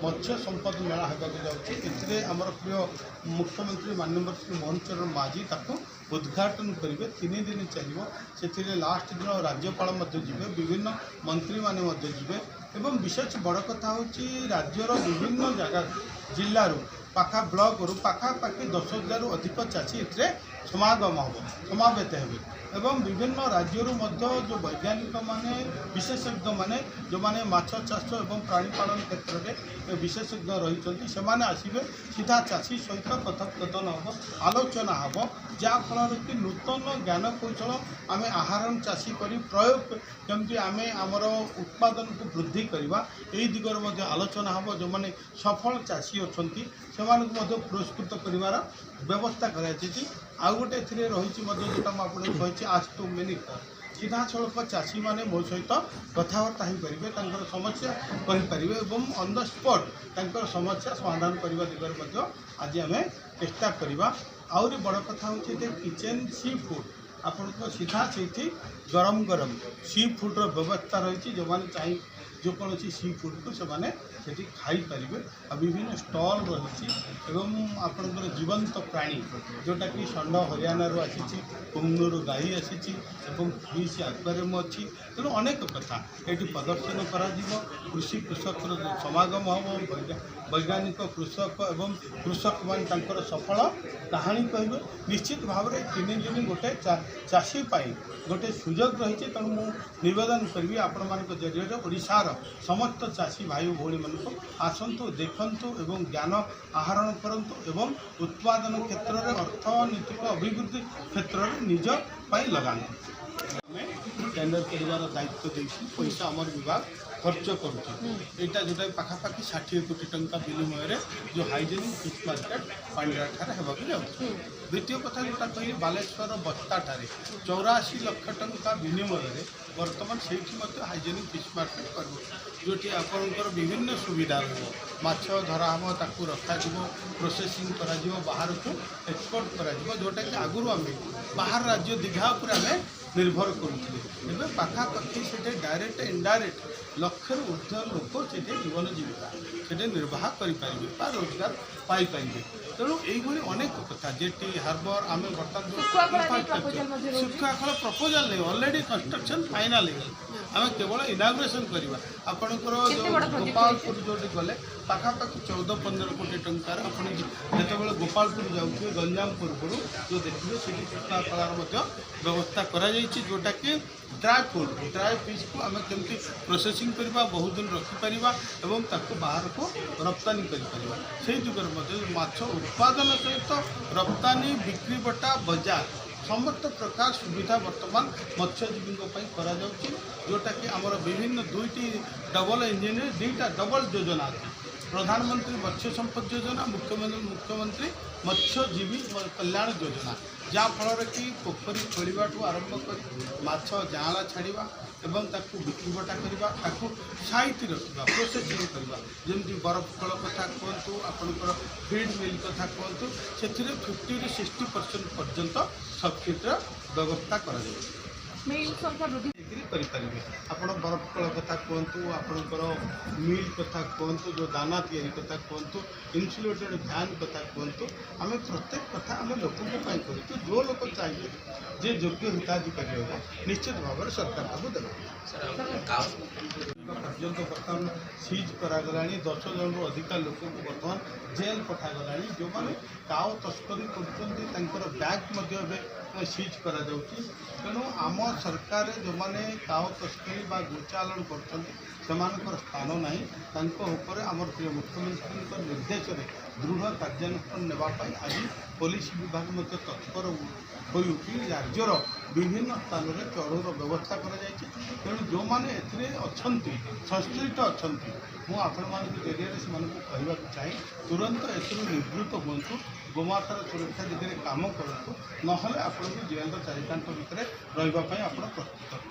मत्स्य संपद मेला होगा जाऊँगी आमर प्रिय मुख्यमंत्री माननीय श्री मोहन चरण माझी ताको उद्घाटन करेंगे 3 दिन चलो से लास्ट दिन राज्यपाल जी विभिन्न मंत्री माने जी एवं विशेष बड़ कथा हूँ राज्यर विभिन्न जगह जिलूर पाखा ब्लक रु पाखापाखि 10,000 अधिक चाषी ए समागम हम समावेत हे एवं विभिन्न राज्यों जो वैज्ञानिक माने विशेषज्ञ माने जो माने माछ चाष एवं प्राणीपालन क्षेत्र में विशेषज्ञ रही से आसवे सीधा चाषी सहित कथोपकथन हम आलोचना हम जहाँफल कि नूतन ज्ञान कौशल आम आहरण चाषी कर प्रयोग केमती आम आमर उत्पादन को वृद्धि करवा यही दिगरे आलोचना हम जो मैंने सफल चाषी अच्छा से पुरस्कृत कर व्यवस्था कराई आउ गोटे रही जोटा मुझे कही आज टू मिनिट सीधा सड़क चाषी मैंने मो सहित कथबार्ता हो पारे समस्या कहींपर और ऑन द स्पॉट समस्या समाधान करने दिगरे आज आम चेष्टा करवा आहरी बड़ कथा हूँ किचेन सी फूड आपण को सीधा से गरम गरम सी फूड्र व्यवस्था रही जो मैंने चाहे जो कौन सी फूड को से खाईपारे आ विभिन्न स्टल रही आपंकर जीवंत प्राणी जोटा कि षंड हरियाणा आसी कुमनूर गाई आसी फिश एक्वेरियम अच्छी तेणु अनेक कथा ये प्रदर्शन कृषि कृषक समागम हम वैज्ञानिक कृषक एवं कृषक मान सफल कहानी कहे निश्चित भाव में 3 दिन गोटे चाषी गोटे सुजोग रही तेणु मुझे नवेदन करी आपण मान जरिए ओडिशार समस्त चाषी भाई भौणी को आसतु देखु एवं ज्ञान आहरण करंतु एवं उत्पादन क्षेत्र में अर्थनैतिक अभिवृद्धि क्षेत्र में निज लगाना टेंडर कर दायित्व देती पैसा आमर विभाग खर्च करुँचा जोटा पाखापाखि 60 कोटी टंका विनिमय जो हाइजेनिक फिश मार्केट पांड्याठार होगा जाऊँ द्वितीय कथा जोटा कही बालेश्वर बस्ताठार 84 लाख टंका विनिमय बर्तमान से हाइजेनिक फिश मार्केट कर जोटी आपंकर विभिन्न सुविधा माछ धरा हम ताकू रखा प्रोसेसिंग करा बाहर को एक्सपोर्ट करा जोटा कि आगुरी आम बाहर राज्य दीघा उपर आम निर्भर करुले पाखापाखि से डायरेक्ट इनडायरेक्ट लक्ष ऊर्ध्व लोक से जीवन जीविका से निर्वाह करें रोजगार पाइपर तेणु यही अनेक कथा जेटी हार्बर आम बर्तमान सुखाखल प्रपोजाल नहीं अलरेडी कंस्ट्रक्शन फाइनाल आम केवल इनाग्रेसन करवा आपणकर गोपालपुर जो गले पाखापाखि 14-15 कोटी टंकार आप जो गोपालपुर जाऊे गंजाम पूर्व जो देखिए से सुखाखलार व्यवस्था करा जोटा कि ड्राई फिश को आम केमती प्रोसेसिंग करवा बहुत दिन रखिपर एवं ताको बाहर को रप्तानी कर जुगर माछ उत्पादन सहित रप्तानी बिक्री बटा बजार समस्त प्रकार सुविधा वर्तमान मत्स्यजीवी करा जोटा कि आमर विभिन्न 2टी डबल इंजिन 2टा डबल योजना प्रधानमंत्री मत्स्य संपद योजना मुख्यमंत्री मत्स्यजीवी कल्याण योजना जहाँ फल कि पोखरी खोलवा आरंभ कर माछ जाँला छाड़ा एवं ताकू बिक्री बटा करवा साइति रखा प्रोसेसिंग करवा जमी बरफ कल कथा कहतु आपंकर फीड मिल कथा कहतु से 50 ରୁ 60% पर्यंत सब्सिडी व्यवस्था कर आप बरफ कल कथा कहतु आपंकर मिल कथा कहतु जो दाना तैयारी कथा कहतु इन्सुलेटेड फैन कथा कहतु आम प्रत्येक कथा आम लोक करूँ जो लोक चाहिए जे योग्य हिताधिकारी होगा निश्चित भाव में सरकार को देगा पर्यंत बर्तमान सीज करागला 10 जन रु अधिक लोक को बर्तमान जेल पठागला जो मैंने काओ तस्करी कर बैग सीज करा तेणु आम सरकार जो मैंने काओ तस्करी बा गोचालन कर स्थान ना आम प्रिय मुख्यमंत्री निर्देश में दृढ़ कार्यानुष्ठान नापी आज पुलिस विभाग तत्पर हो उठी राज्यर विभिन्न स्थान में चढ़ौर व्यवस्था तेणु जो मैंने संश्लिष्ट अच्छा मुझे जरिए से कहना चाहे तुरंत निवृत्त हूँ गोमातार सुरक्षा दिगरे काम करूँ ना आपको जेल 4 कांठ भितर रही प्रस्तुत।